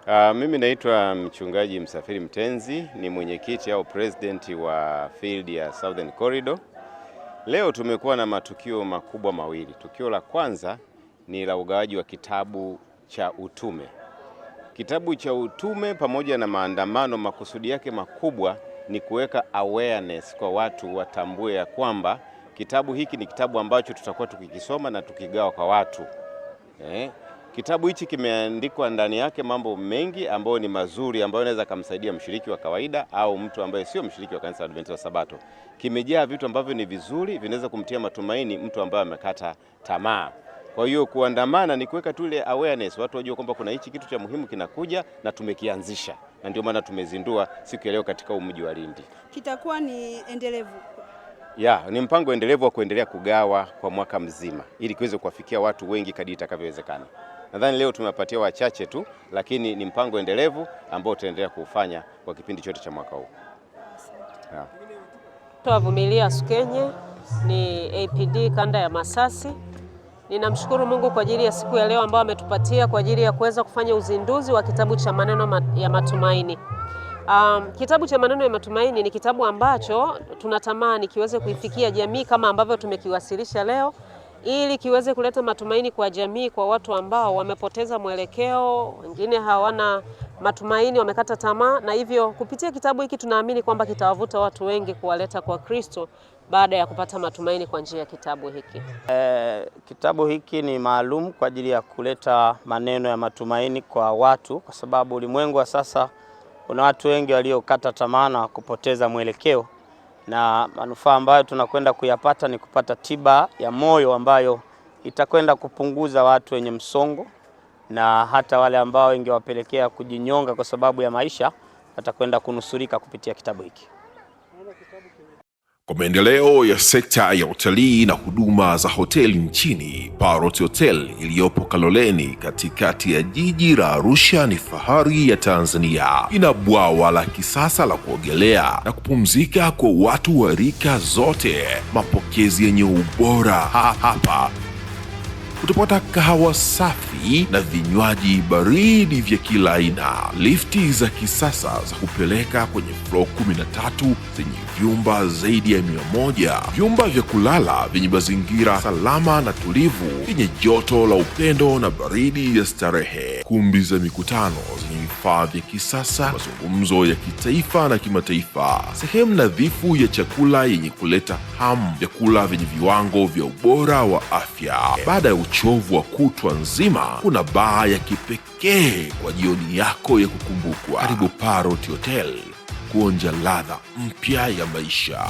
Mimi naitwa mchungaji Msafiri Mtenzi, ni mwenyekiti au president wa field ya Southern Corridor. Leo tumekuwa na matukio makubwa mawili. Tukio la kwanza ni la ugawaji wa kitabu cha utume. Kitabu cha utume pamoja na maandamano, makusudi yake makubwa ni kuweka awareness kwa watu watambue ya kwamba kitabu hiki ni kitabu ambacho tutakuwa tukikisoma na tukigawa kwa watu. Kitabu hichi kimeandikwa ndani yake mambo mengi ambayo ni mazuri, ambayo inaweza kumsaidia mshiriki wa kawaida au mtu ambaye sio mshiriki wa kanisa la Adventista wa Sabato. Kimejaa vitu ambavyo ni vizuri, vinaweza kumtia matumaini mtu ambaye amekata tamaa. Kwa hiyo kuandamana ni kuweka tu ile awareness, watu wajue kwamba kuna hichi kitu cha muhimu kinakuja na tumekianzisha. Na ndio maana tumezindua siku ya leo katika mji wa Lindi. Kitakuwa ni endelevu. Ni mpango endelevu wa kuendelea kugawa kwa mwaka mzima ili kiweze kuwafikia watu wengi kadri itakavyowezekana. Nadhani leo tumewapatia wachache tu, lakini ni mpango endelevu ambao tutaendelea kufanya kwa kipindi chote cha mwaka huu. Vumilia Sukenye ni APD kanda ya Masasi. Ninamshukuru Mungu kwa ajili ya siku ya leo ambao ametupatia kwa ajili ya kuweza kufanya uzinduzi wa kitabu cha maneno ya matumaini. Kitabu cha maneno ya matumaini ni kitabu ambacho tunatamani kiweze kuifikia jamii kama ambavyo tumekiwasilisha leo, ili kiweze kuleta matumaini kwa jamii, kwa watu ambao wamepoteza mwelekeo, wengine hawana matumaini, wamekata tamaa, na hivyo kupitia kitabu hiki tunaamini kwamba kitawavuta watu wengi kuwaleta kwa Kristo baada ya kupata matumaini kwa njia ya kitabu hiki. Kitabu hiki ni maalum kwa ajili ya kuleta maneno ya matumaini kwa watu, kwa sababu ulimwengu wa sasa kuna watu wengi waliokata tamaa na kupoteza mwelekeo, na manufaa ambayo tunakwenda kuyapata ni kupata tiba ya moyo ambayo itakwenda kupunguza watu wenye msongo, na hata wale ambao ingewapelekea kujinyonga kwa sababu ya maisha watakwenda kunusurika kupitia kitabu hiki. Kwa maendeleo ya sekta ya utalii na huduma za hoteli nchini, Parrot Hotel iliyopo Kaloleni katikati ya jiji la Arusha ni fahari ya Tanzania. Ina bwawa la kisasa la kuogelea na kupumzika kwa watu wa rika zote, mapokezi yenye ubora. Hapa utapata kahawa safi na vinywaji baridi vya kila aina, lifti za kisasa za kupeleka kwenye floor 13 zenye vyumba zaidi ya 100, vyumba vya kulala vyenye mazingira salama na tulivu, vyenye joto la upendo na baridi ya starehe, kumbi za mikutano zenye vifaa vya kisasa, mazungumzo ya kitaifa na kimataifa, sehemu nadhifu ya chakula yenye kuleta hamu, vyakula vyenye viwango vya ubora wa afya. Baada ya uchovu wa kutwa nzima, kuna baa ya kipekee kwa jioni yako ya kukumbukwa. Karibu Parrot Hotel kuonja ladha mpya ya maisha.